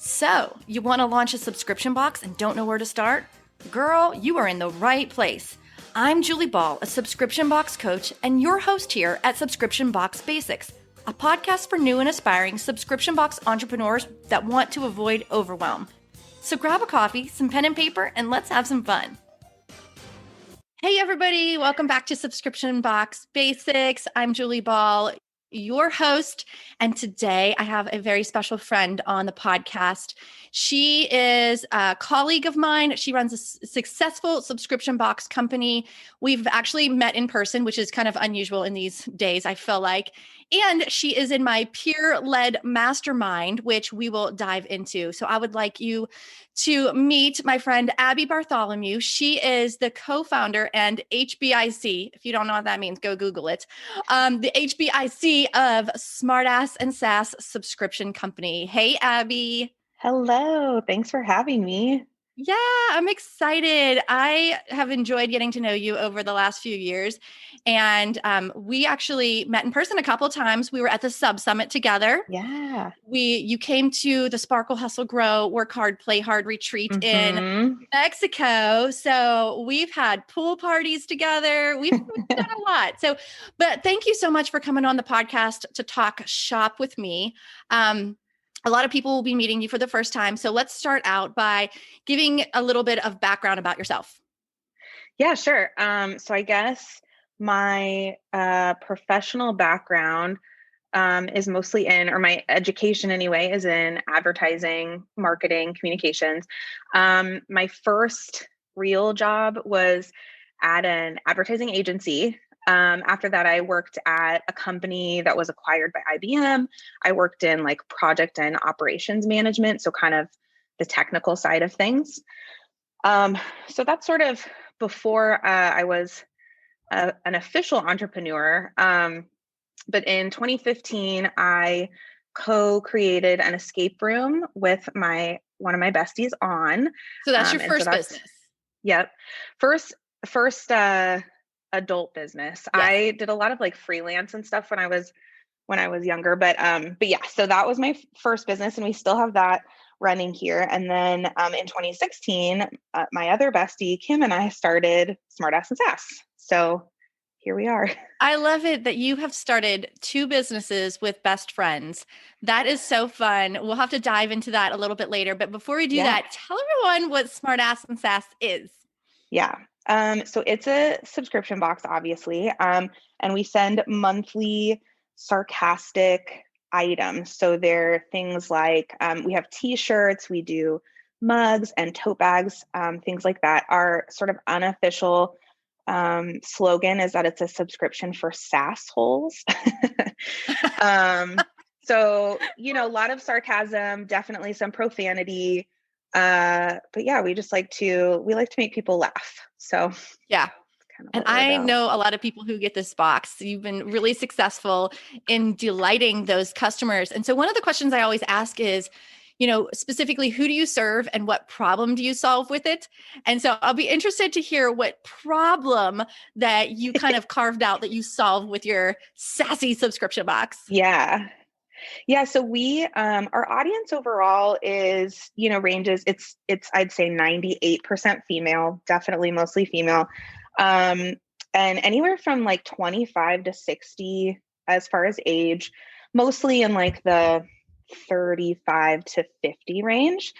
So, you want to launch a subscription box and don't know where to start? Girl, you are in the right place. I'm Julie Ball, a subscription box coach, and your host here at Subscription Box Basics, a podcast for new and aspiring subscription box entrepreneurs that want to avoid overwhelm. So grab a coffee, some pen and paper, and let's have some fun. Hey, everybody. Welcome back to Subscription Box Basics. I'm Julie Ball, your host. And today I have a very special friend on the podcast. She is a colleague of mine. She runs a successful subscription box company. We've actually met in person, which is kind of unusual in these days, I feel like. And she is in my peer-led mastermind, which we will dive into. So I would like you to meet my friend, Abby Bartholomew. She is the co-founder and HBIC. If you don't know what that means, go Google it. The HBIC of Smartass and Sass subscription company. Hey, Abby. Hello. Thanks for having me. Yeah, I'm excited. I have enjoyed getting to know you over the last few years. And we actually met in person a couple of times. We were at the Sub Summit together. Yeah. You came to the Sparkle, Hustle, Grow, Work Hard, Play Hard retreat in Mexico. So we've had pool parties together. We've done a lot. But thank you so much for coming on the podcast to talk shop with me. A lot of people will be meeting you for the first time. So let's start out by giving a little bit of background about yourself. Yeah, sure. So I guess my professional background is mostly or my education anyway, is in advertising, marketing, communications. My first real job was at an advertising agency. After that, I worked at a company that was acquired by IBM. I worked in like project and operations management, so kind of the technical side of things. So that's sort of before I was an official entrepreneur. But in 2015, I co-created an escape room with one of my besties on. So that's your first business. Yep. First adult business. Yes. I did a lot of like freelance and stuff when I was younger, but yeah, so that was my first business, and we still have that running here. And then in 2016, my other bestie Kim and I started Smartass and Sass. So here we are. I love it that you have started two businesses with best friends. That is so fun. We'll have to dive into that a little bit later. But before we do that, tell everyone what Smartass and Sass is. Yeah. So it's a subscription box, obviously. And we send monthly sarcastic items. So they're things like, we have t-shirts, we do mugs and tote bags, things like that. Our sort of unofficial slogan is that it's a subscription for sass holes. So, a lot of sarcasm, definitely some profanity. But yeah, we like to make people laugh. So yeah. And I know a lot of people who get this box. You've been really successful in delighting those customers. And so one of the questions I always ask is, specifically, who do you serve and what problem do you solve with it? And so I'll be interested to hear what problem that you kind of carved out that you solve with your sassy subscription box. Yeah. Yeah. So our audience overall is, ranges, it's I'd say 98% female, definitely mostly female. And anywhere from like 25 to 60 as far as age, mostly in like the 35 to 50 range.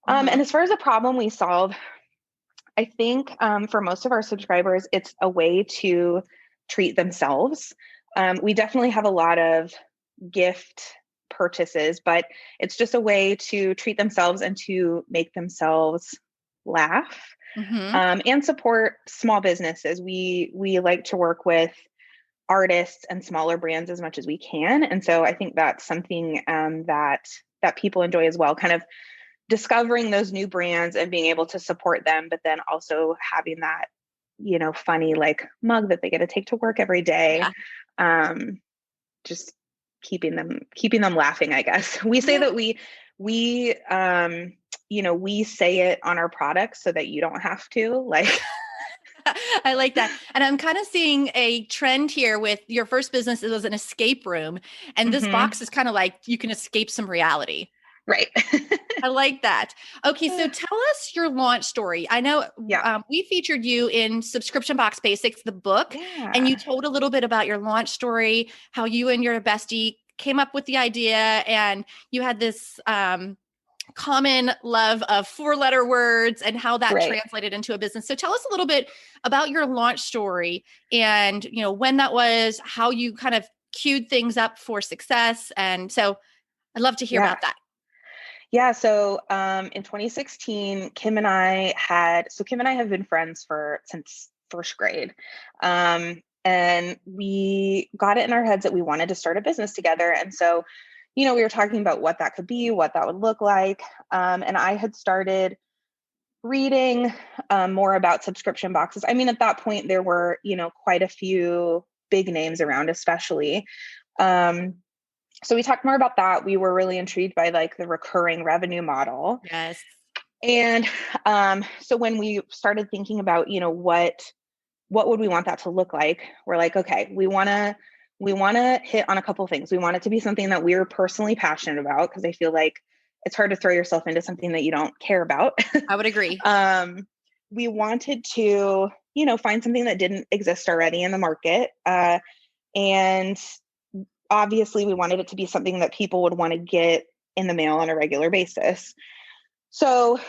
And as far as a problem we solve, I think, for most of our subscribers, it's a way to treat themselves. We definitely have a lot of gift purchases, but it's just a way to treat themselves and to make themselves laugh, and support small businesses. We like to work with artists and smaller brands as much as we can. And so I think that's something that people enjoy as well, kind of discovering those new brands and being able to support them, but then also having that, funny like mug that they get to take to work every day. Yeah. Just keeping them laughing, I guess. We say that we say it on our products so that you don't have to, like. I like that. And I'm kind of seeing a trend here with your first business. It was an escape room. And this box is kind of like you can escape some reality. Right. I like that. Okay, so tell us your launch story. I know Yeah. we featured you in Subscription Box Basics, the book, and you Yeah. told a little bit about your launch story, how you and your bestie came up with the idea, and you had this common love of four-letter words and how that Right. translated into a business. So tell us a little bit about your launch story and, when that was, how you kind of queued things up for success. And so I'd love to hear Yeah. about that. Yeah. So in 2016, Kim and I have been friends since first grade. And we got it in our heads that we wanted to start a business together. And so, we were talking about what that could be, what that would look like. And I had started reading more about subscription boxes. I mean, at that point, there were, quite a few big names around, especially. Um, so we talked more about that. We were really intrigued by like the recurring revenue model. Yes. And so when we started thinking about, what would we want that to look like? We're like, okay, we want to hit on a couple of things. We want it to be something that we're personally passionate about, because I feel like it's hard to throw yourself into something that you don't care about. I would agree. We wanted to, find something that didn't exist already in the market. And obviously we wanted it to be something that people would want to get in the mail on a regular basis. So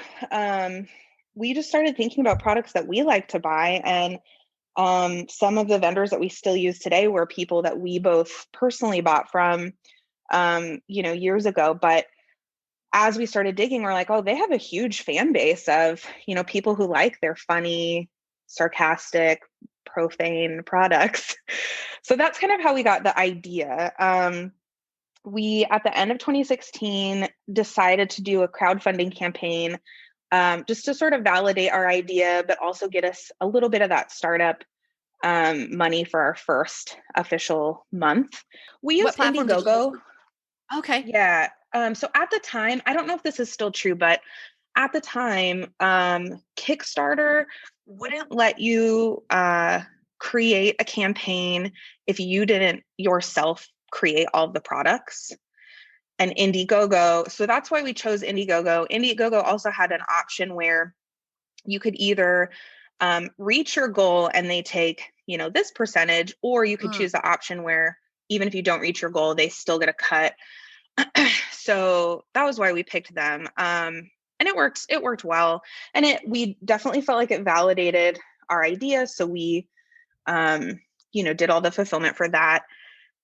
we just started thinking about products that we like to buy. And some of the vendors that we still use today were people that we both personally bought from, years ago. But as we started digging, we're like, oh, they have a huge fan base of, people who like their funny, sarcastic, profane products. So that's kind of how we got the idea. We, at the end of 2016, decided to do a crowdfunding campaign, just to sort of validate our idea, but also get us a little bit of that startup money for our first official month. We What used platform did you use? Indiegogo. Okay. Yeah. So at the time, I don't know if this is still true, but at the time, Kickstarter wouldn't let you create a campaign if you didn't yourself create all of the products. And Indiegogo, so that's why we chose Indiegogo. Indiegogo also had an option where you could either reach your goal and they take, this percentage, or you could choose the option where even if you don't reach your goal, they still get a cut. So that was why we picked them. And it worked well. And we definitely felt like it validated our idea. So we, did all the fulfillment for that.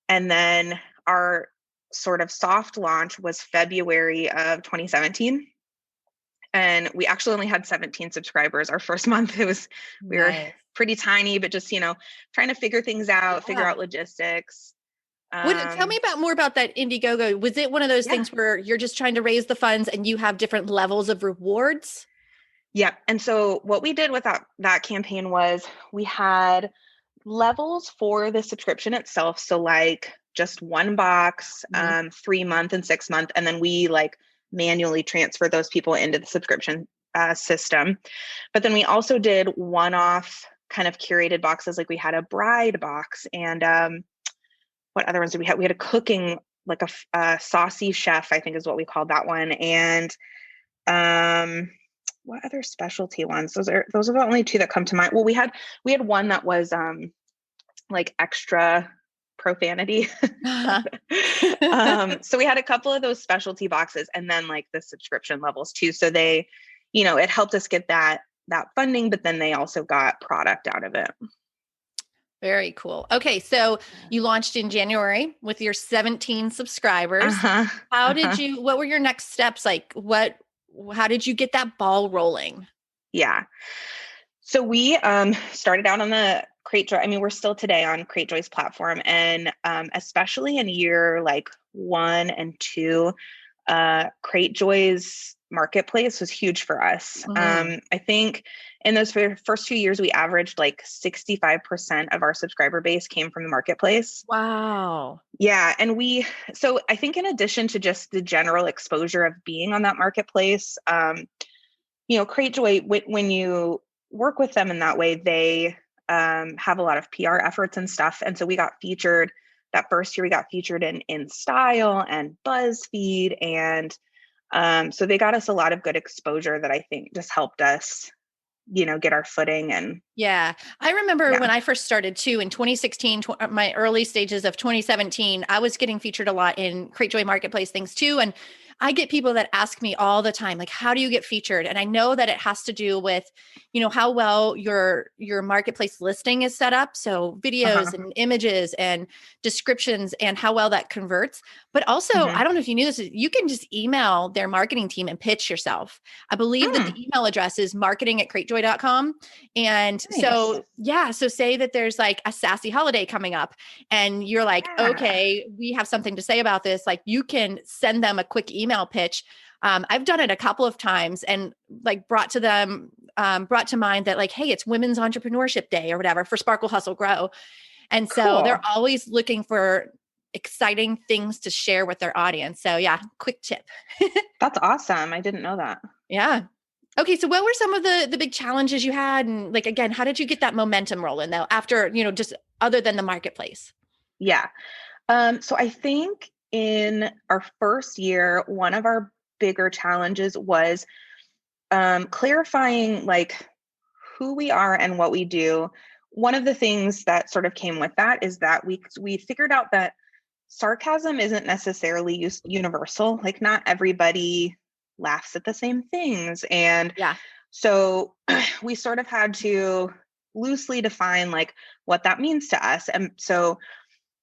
And then our sort of soft launch was February of 2017. And we actually only had 17 subscribers our first month. We were Nice. pretty tiny, but just, trying to figure things out, figure Yeah. out logistics. Tell me more about that Indiegogo. Was it one of those Yeah. things where you're just trying to raise the funds and you have different levels of rewards? Yeah. And so what we did with that campaign was we had levels for the subscription itself. So like just one box, 3-month and 6-month. And then we like manually transfer those people into the subscription system. But then we also did one-off kind of curated boxes. Like we had a bride box, and what other ones did we have? We had a cooking, like a saucy chef, I think is what we called that one. And what other specialty ones? Those are the only two that come to mind. Well, we had one that was like extra profanity. So we had a couple of those specialty boxes, and then like the subscription levels too. So they, it helped us get that funding, but then they also got product out of it. Very cool. Okay, so you launched in January with your 17 subscribers. What were your next steps? Like how did you get that ball rolling? Yeah. So we started out on the CrateJoy. I mean, we're still today on CrateJoy's platform, and especially in year like 1 and 2, CrateJoy's marketplace was huge for us. I think in those first 2 years, we averaged like 65% of our subscriber base came from the marketplace. Wow. Yeah. And so I think in addition to just the general exposure of being on that marketplace, CrateJoy, when you work with them in that way, they have a lot of PR efforts and stuff. And so we got featured that first year, we got featured in Style and BuzzFeed and So they got us a lot of good exposure that I think just helped us, get our footing. And Yeah. I remember yeah. when I first started too in 2016, my early stages of 2017, I was getting featured a lot in Cratejoy Marketplace things too. And I get people that ask me all the time, like, how do you get featured? And I know that it has to do with, how well your marketplace listing is set up. So videos Uh-huh. and images and descriptions and how well that converts. But also, Mm-hmm. I don't know if you knew this, you can just email their marketing team and pitch yourself. I believe that the email address is marketing@cratejoy.com. And Nice. so, yeah, so say that there's like a sassy holiday coming up and you're like, Yeah. okay, we have something to say about this. Like you can send them a quick email pitch. I've done it a couple of times and like brought to mind that like, hey, it's Women's Entrepreneurship Day or whatever for Sparkle Hustle Grow. And so they're Cool. always looking for exciting things to share with their audience. So yeah, quick tip. That's awesome. I didn't know that. Yeah. Okay, so what were some of the big challenges you had? And like again, how did you get that momentum rolling though after, just other than the marketplace? Yeah. So I think in our first year, one of our bigger challenges was clarifying like who we are and what we do. One of the things that sort of came with that is that we figured out that sarcasm isn't necessarily universal. Like not everybody laughs at the same things. And Yeah. so we sort of had to loosely define like what that means to us. And so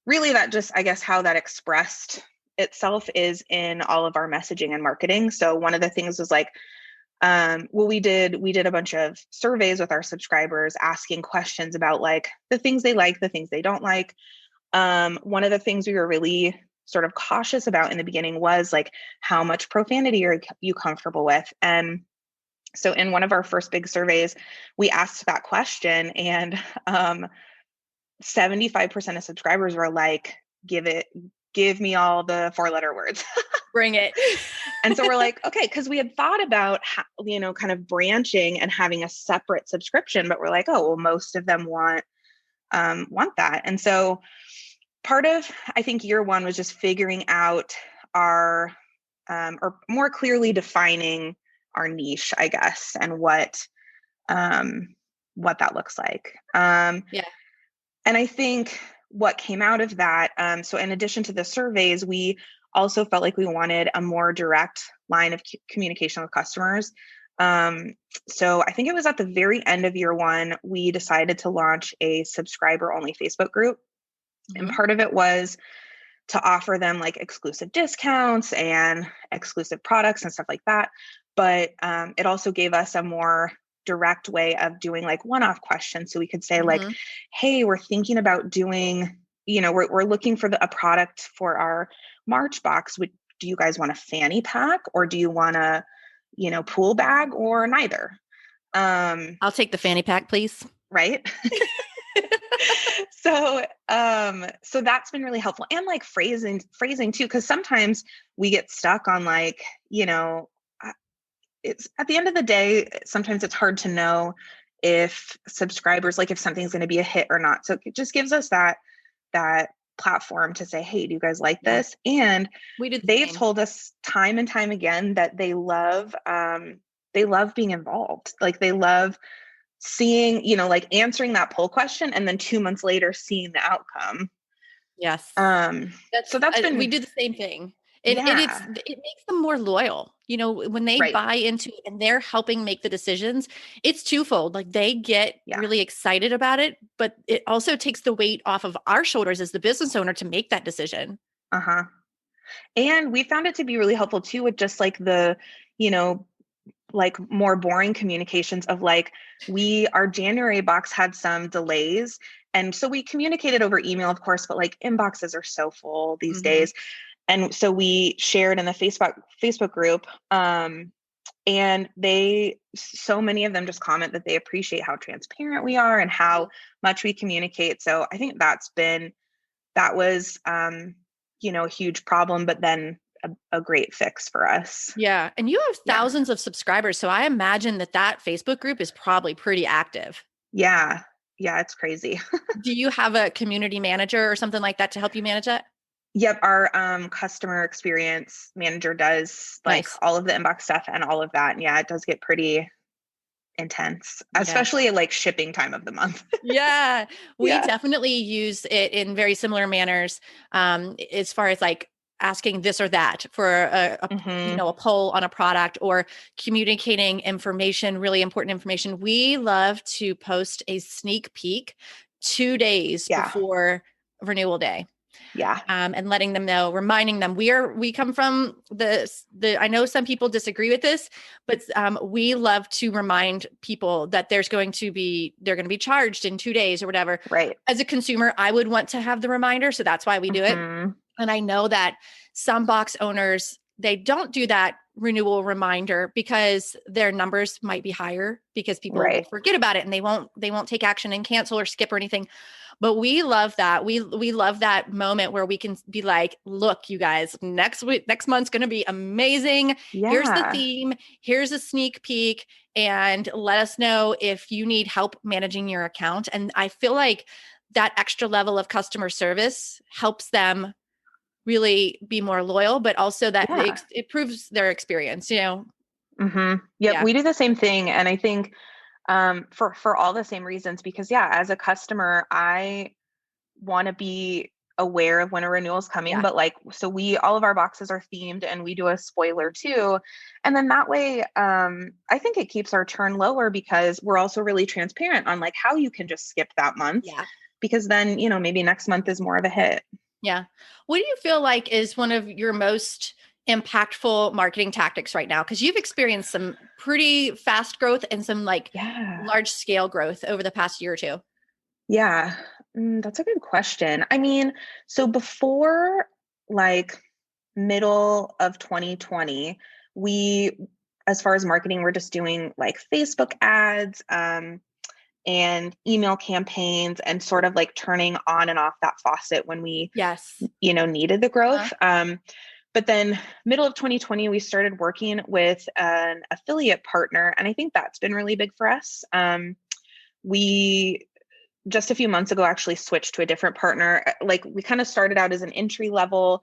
really that just, I guess, how that expressed itself is in all of our messaging and marketing. So one of the things was like, well, we did a bunch of surveys with our subscribers asking questions about like the things they like, the things they don't like. One of the things we were really sort of cautious about in the beginning was like, how much profanity are you comfortable with? And so in one of our first big surveys, we asked that question, and 75% of subscribers were like, give me all the 4-letter words. Bring it. And so we're like, okay, because we had thought about, kind of branching and having a separate subscription, but we're like, oh, well, most of them want that. And so part of, I think, year one was just figuring out or more clearly defining our niche, I guess, and what that looks like. Yeah. And I think what came out of that, so in addition to the surveys, we also felt like we wanted a more direct line of communication with customers. So I think it was at the very end of year one, we decided to launch a subscriber only Facebook group. And part of it was to offer them like exclusive discounts and exclusive products and stuff like that. But it also gave us a more direct way of doing like one-off questions. So we could say like, hey, we're thinking about doing, we're looking for a product for our March box. Do you guys want a fanny pack or do you want a, pool bag or neither? I'll take the fanny pack, please. Right. So that's been really helpful. And like phrasing too, because sometimes we get stuck on like, it's at the end of the day, sometimes it's hard to know if subscribers, like if something's going to be a hit or not. So it just gives us that platform to say, hey, do you guys like this? And they've told us time and time again that they love being involved. Like they love seeing, like answering that poll question and then 2 months later seeing the outcome. Yes. So that's been, we do the same thing. It makes them more loyal, when they buy into it and they're helping make the decisions, it's twofold. Like they get really excited about it, but it also takes the weight off of our shoulders as the business owner to make that decision. And we found it to be really helpful too, with just like the, like more boring communications of like, our January box had some delays. And so we communicated over email, of course, but like inboxes are so full these days. And so we shared in the Facebook group, and so many of them just comment that they appreciate how transparent we are and how much we communicate. So I think that was, a huge problem, but then a great fix for us. Yeah. And you have thousands of subscribers. So I imagine that Facebook group is probably pretty active. Yeah. Yeah. It's crazy. Do you have a community manager or something like that to help you manage it? Yep, our customer experience manager does like Nice. all of the inbox stuff and all of that. And yeah, it does get pretty intense, Yeah. especially at like shipping time of the month. Yeah, we Yeah. definitely use it in very similar manners, as far as like asking this or that for Hmm. a poll on a product or communicating information, really important information. We love to post a sneak peek 2 days Yeah. before renewal day. Yeah. And letting them know, reminding them we come from the. I know some people disagree with this, but we love to remind people that they're going to be charged in 2 days or whatever. Right. As a consumer, I would want to have the reminder, so that's why we do it. Hmm. And I know that some box owners, they don't do that renewal reminder because their numbers might be higher because people will Right. forget about it and they won't take action and cancel or skip or anything. But we love that. We love that moment where we can be like, look, you guys, next month's going to be amazing. Here's the Yeah. theme. Here's a sneak peek, and let us know if you need help managing your account. And I feel like that extra level of customer service helps them really be more loyal, but also that Yeah. it proves their experience, you know? Hmm. Yep. Yeah. We do the same thing. And I think for all the same reasons, because yeah, as a customer, I want to be aware of when a renewal is coming, Yeah. but like, so we, all of our boxes are themed and we do a spoiler too. And then that way, I think it keeps our churn lower because we're also really transparent on like how you can just skip that month Yeah. because then, maybe next month is more of a hit. Yeah. What do you feel like is one of your most impactful marketing tactics right now? Because you've experienced some pretty fast growth and some like Yeah. large scale growth over the past year or two. Yeah. That's a good question. I mean, so before like middle of 2020, we, as far as marketing, we're just doing like Facebook ads, and email campaigns and sort of like turning on and off that faucet when we, Yes. needed the Uh-huh. growth. But then middle of 2020, we started working with an affiliate partner. And I think that's been really big for us. We just a few months ago actually switched to a different partner. Like we kind of started out as an entry level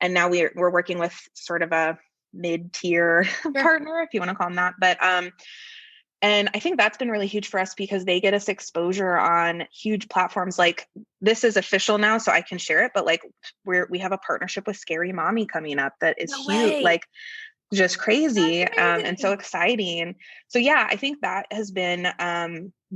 and now we're working with sort of a mid-tier Sure. partner, if you want to call them that. But and I think that's been really huge for us because they get us exposure on huge platforms. Like this is official now, so I can share it. But like we have a partnership with Scary Mommy coming up that is No huge, way. like just That's crazy, and so amazing. exciting. So yeah, I think that has been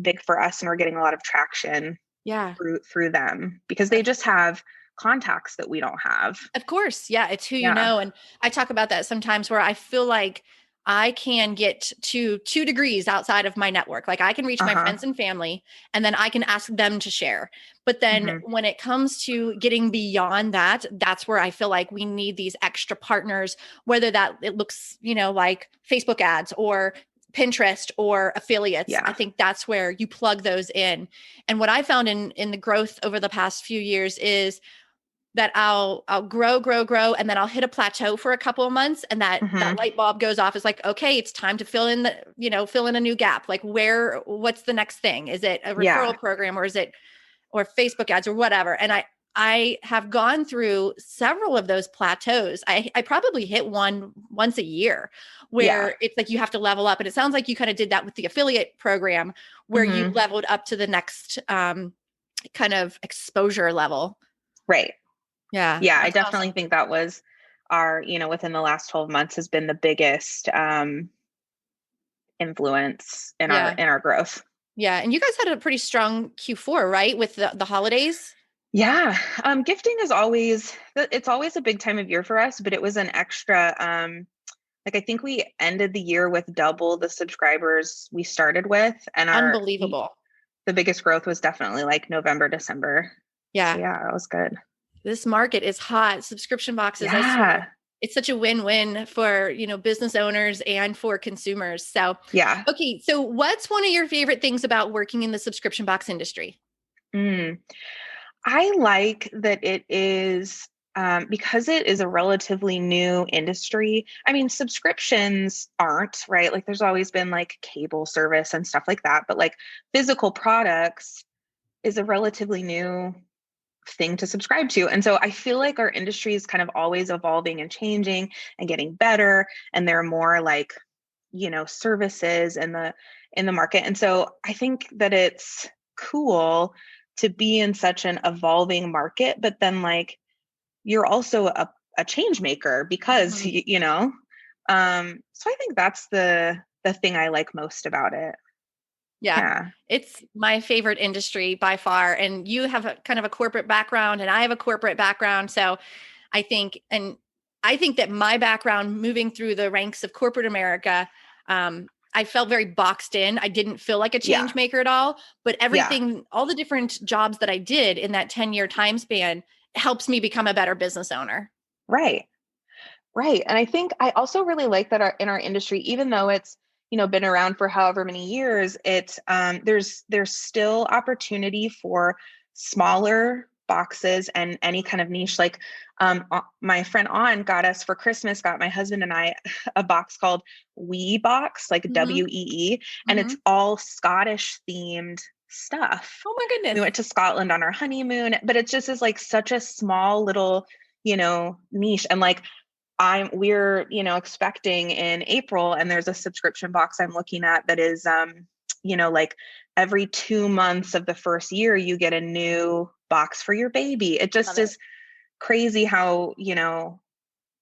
big for us, and we're getting a lot of traction Yeah. through them because they just have contacts that we don't have. Of course. Yeah. It's who you Yeah. know. And I talk about that sometimes where I feel like I can get to 2 degrees outside of my network. Like I can reach my Uh-huh. friends and family and then I can ask them to share. But then Hmm. when it comes to getting beyond that, that's where I feel like we need these extra partners, whether that it looks, like Facebook ads or Pinterest or affiliates. I Yeah. think that's where you plug those in. And what I found in the growth over the past few years is that I'll grow, and then I'll hit a plateau for a couple of months, and that Hmm. light bulb goes off. It's like, okay, it's time to fill in a new gap. Like what's the next thing? Is it a Yeah. referral program or is it or Facebook ads or whatever? And I have gone through several of those plateaus. I probably hit one once a year Yeah. where it's like you have to level up. And it sounds like you kind of did that with the affiliate program where you Hmm. leveled up to the next kind of exposure level. Right. Yeah, Yeah, I that's definitely awesome. think that was our, within the last 12 months has been the biggest influence in our Yeah. growth. Yeah. And you guys had a pretty strong Q4, right? With the holidays. Yeah. Gifting is always it's always a big time of year for us, but it was an extra like I think we ended the year with double the subscribers we started with and Unbelievable. the biggest growth was definitely like November, December. So Yeah. yeah, that was good. This market is hot. Subscription boxes, I swear. Yeah. It's such a win-win for, business owners and for consumers. So, Yeah. okay. So what's one of your favorite things about working in the subscription box industry? Mm. I like that it is because it is a relatively new industry. I mean, subscriptions aren't, right? Like there's always been like cable service and stuff like that, but like physical products is a relatively new thing to subscribe to. And so I feel like our industry is kind of always evolving and changing and getting better. And there are more like, services in the market. And so I think that it's cool to be in such an evolving market, but then like you're also a change maker because so I think that's the thing I like most about it. Yeah. It's my favorite industry by far. And you have kind of a corporate background and I have a corporate background. So I think that my background moving through the ranks of corporate America, I felt very boxed in. I didn't feel like a change maker at all, but everything, all the different jobs that I did in that 10-year time span helps me become a better business owner. Right. Right. And I think I also really like that in our industry, even though it's, been around for however many years, it's there's still opportunity for smaller boxes and any kind of niche. Like my friend got us for Christmas, got my husband and I a box called Wee Box, like WEE, and it's all Scottish themed stuff. Oh my goodness. We went to Scotland on our honeymoon, but it just is like such a small little, niche. And like we're expecting in April, and there's a subscription box I'm looking at that is like every 2 months of the first year you get a new box for your baby. It just is crazy how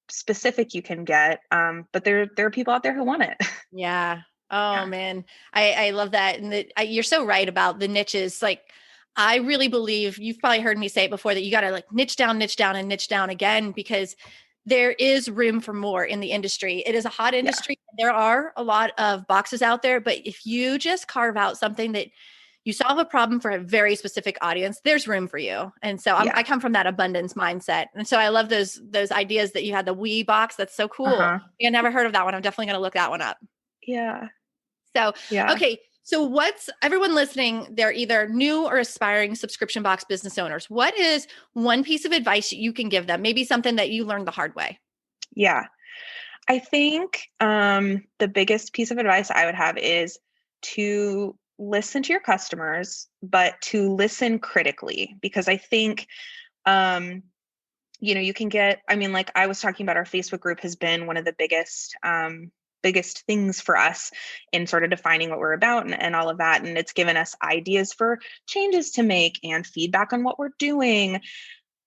specific you can get, but there are people out there who want it. Yeah. Oh man, I love that. And you're so right about the niches. Like I really believe, you've probably heard me say it before, that you got to like niche down and niche down again, because there is room for more in the industry. It is a hot industry. Yeah. There are a lot of boxes out there, but if you just carve out something that you solve a problem for a very specific audience, there's room for you. And so I come from that abundance mindset. And so I love those ideas that you had, the Wee box. That's so cool. I never heard of that one. I'm definitely going to look that one up. Yeah. So, okay. So what's everyone listening? They're either new or aspiring subscription box business owners. What is one piece of advice you can give them? Maybe something that you learned the hard way. Yeah. I think the biggest piece of advice I would have is to listen to your customers, but to listen critically, because I think, you can get, like I was talking about, our Facebook group has been one of the biggest things for us in sort of defining what we're about and all of that. And it's given us ideas for changes to make and feedback on what we're doing.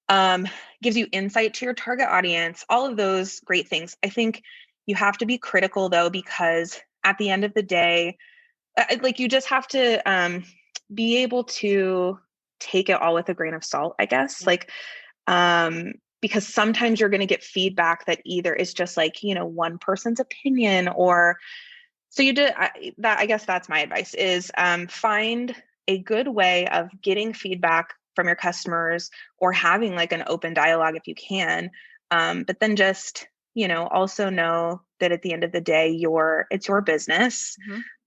Gives you insight to your target audience, all of those great things. I think you have to be critical though, because at the end of the day, like you just have to be able to take it all with a grain of salt, I guess. Like, because sometimes you're going to get feedback that either is just like, one person's opinion, or so I guess that's my advice is find a good way of getting feedback from your customers, or having like an open dialogue if you can. But then just, also know that at the end of the day, it's your business.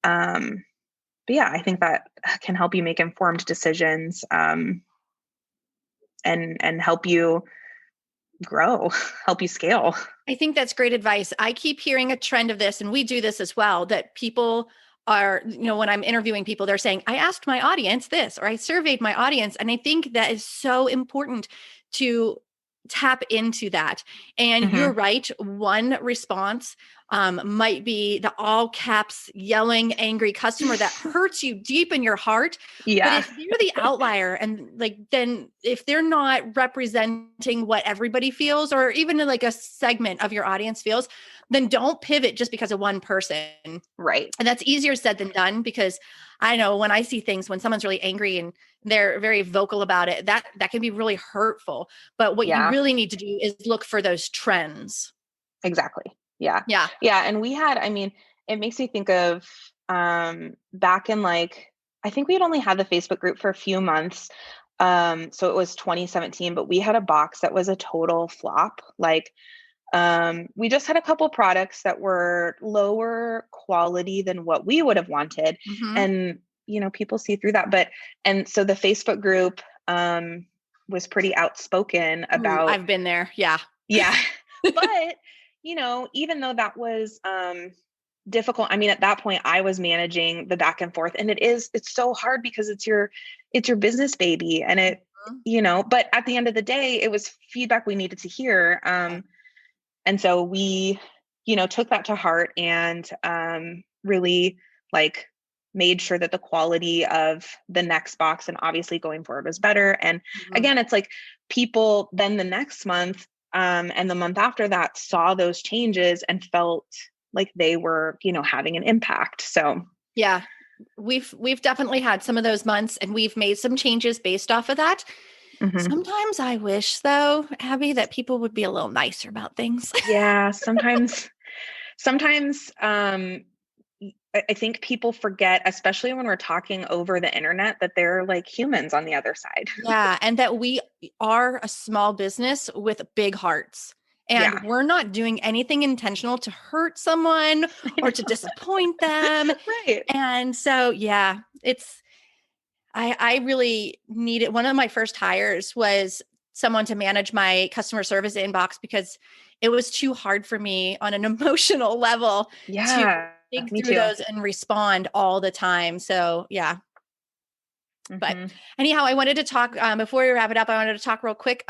But yeah, I think that can help you make informed decisions and help you grow, help you scale. I think that's great advice. I keep hearing a trend of this, and we do this as well, that people are, when I'm interviewing people, they're saying, I asked my audience this, or I surveyed my audience. And I think that is so important to tap into that. And you're right. One response might be the all caps yelling angry customer that hurts you deep in your heart. Yeah. But if you're the outlier, and then if they're not representing what everybody feels, or even like a segment of your audience feels, then don't pivot just because of one person. Right. And that's easier said than done, because I know when I see things, when someone's really angry and they're very vocal about it, that can be really hurtful. But what you really need to do is look for those trends. Exactly. Yeah. Yeah. Yeah. And we had, it makes me think of back in I think we had only had the Facebook group for a few months. So it was 2017, but we had a box that was a total flop. We just had a couple products that were lower quality than what we would have wanted. And, people see through that. And so the Facebook group was pretty outspoken about. I've been there. Yeah. Yeah. But, even though that was difficult, at that point I was managing the back and forth, and it's so hard because it's your business baby, and but at the end of the day, it was feedback we needed to hear. And so we, took that to heart and really like made sure that the quality of the next box and obviously going forward was better. And again, it's like people then the next month and the month after that saw those changes and felt like they were, having an impact. So yeah, we've definitely had some of those months and we've made some changes based off of that. Sometimes I wish though, Abby, that people would be a little nicer about things. Yeah, sometimes I think people forget, especially when we're talking over the internet, that they're like humans on the other side. Yeah. And that we are a small business with big hearts. And we're not doing anything intentional to hurt someone or to disappoint them. Right. And so, yeah, I really needed, one of my first hires was someone to manage my customer service inbox because it was too hard for me on an emotional level to Yeah, dig me through too. those and respond all the time. So yeah. But anyhow, I wanted to talk before we wrap it up. I wanted to talk real quick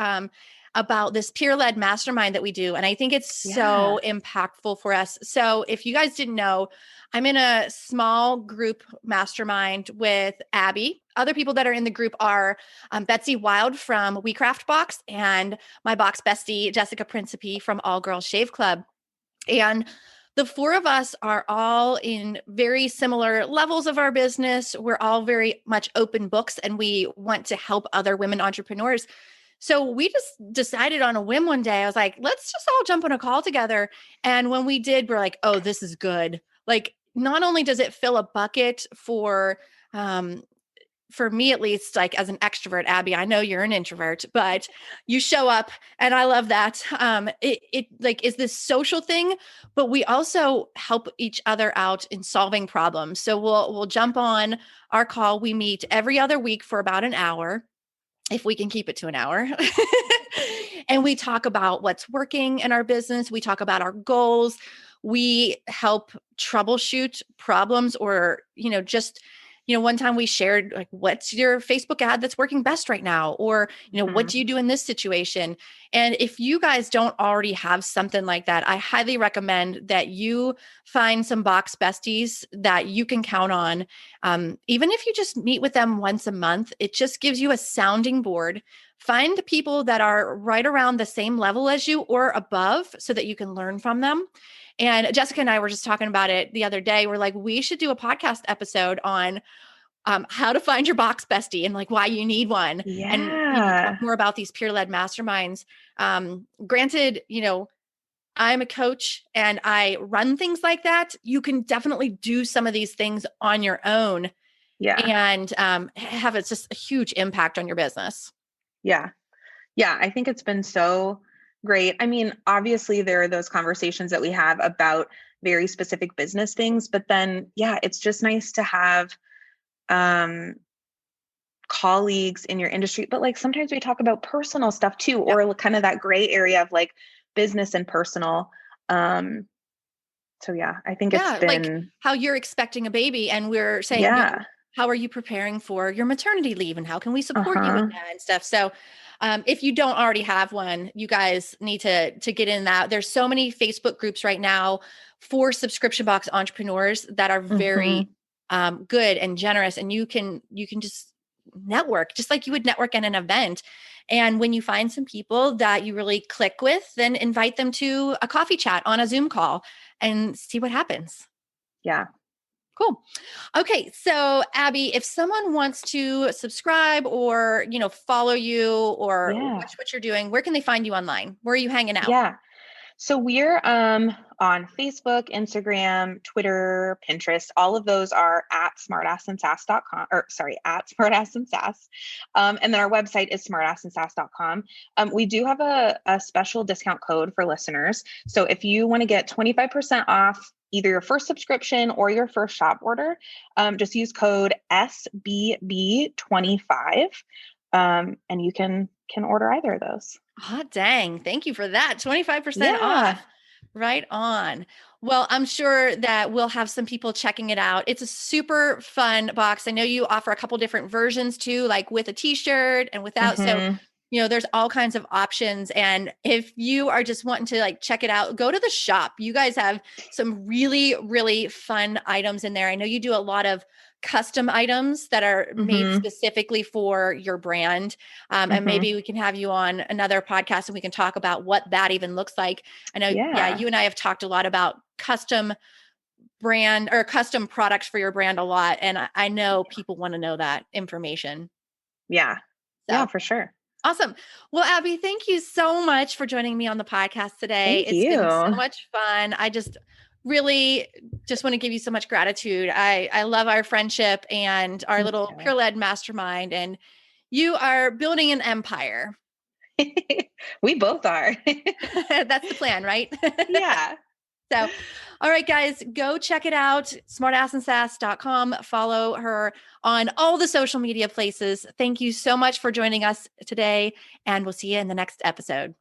about this peer-led mastermind that we do, and I think it's so impactful for us. So, if you guys didn't know, I'm in a small group mastermind with Abby. Other people that are in the group are Betsy Wild from We Craft Box and my box bestie Jessica Principe from All Girls Shave Club, and the four of us are all in very similar levels of our business. We're all very much open books and we want to help other women entrepreneurs. So we just decided on a whim one day. I was like, let's just all jump on a call together. And when we did, we're like, oh, this is good. Like, not only does it fill a bucket for me, at least, like as an extrovert, Abby, I know you're an introvert, but you show up and I love that. It like is this social thing, but we also help each other out in solving problems. So we'll jump on our call. We meet every other week for about an hour, if we can keep it to an hour. And we talk about what's working in our business. We talk about our goals. We help troubleshoot problems or, just one time we shared like, what's your Facebook ad that's working best right now? Or, what do you do in this situation? And if you guys don't already have something like that, I highly recommend that you find some box besties that you can count on. Even if you just meet with them once a month, it just gives you a sounding board. Find people that are right around the same level as you or above so that you can learn from them. And Jessica and I were just talking about it the other day. We're like, we should do a podcast episode on how to find your box bestie and like why you need one. And talk more about these peer-led masterminds. Granted, I'm a coach and I run things like that. You can definitely do some of these things on your own. And have it's just a huge impact on your business. Yeah. I think it's been so great. I mean, obviously there are those conversations that we have about very specific business things, but then, it's just nice to have colleagues in your industry, but like sometimes we talk about personal stuff too, or kind of that gray area of like business and personal. So I think it's been like how you're expecting a baby and we're saying, how are you preparing for your maternity leave and how can we support you with that and stuff? So if you don't already have one, you guys need to get in that. There's so many Facebook groups right now for subscription box entrepreneurs that are very good and generous. And you can just network just like you would network at an event. And when you find some people that you really click with, then invite them to a coffee chat on a Zoom call and see what happens. Yeah. Cool. Okay. So Abby, if someone wants to subscribe or, follow you or watch what you're doing, where can they find you online? Where are you hanging out? Yeah. So we're on Facebook, Instagram, Twitter, Pinterest. All of those are at smartassandsass.com at Smartass and Sass. And then our website is smartassandsass.com. We do have a special discount code for listeners. So if you want to get 25% off either your first subscription or your first shop order, just use code SBB25. And you can order either of those. Dang. Thank you for that. 25% off. Right on. Well, I'm sure that we'll have some people checking it out. It's a super fun box. I know you offer a couple different versions too, like with a t-shirt and without. So, Hmm. there's all kinds of options. And if you are just wanting to like check it out, go to the shop. You guys have some really, really fun items in there. I know you do a lot of custom items that are made Hmm. specifically for your brand. And Hmm. maybe we can have you on another podcast and we can talk about what that even looks like. I know, yeah, Yeah. you and I have talked a lot about custom brand or custom products for your brand a lot. And I know people want to know that information. Yeah. Yeah, So for sure. awesome. Well, Abby, thank you so much for joining me on the podcast today. Thank It's been so you. much fun. I just really just want to give you so much gratitude. I love our friendship and our Me little pure led mastermind. And you are building an empire. too. We both are. That's the plan, right? Yeah. So, all right, guys, go check it out. Smartassandsass.com. Follow her on all the social media places. Thank you so much for joining us today, and we'll see you in the next episode.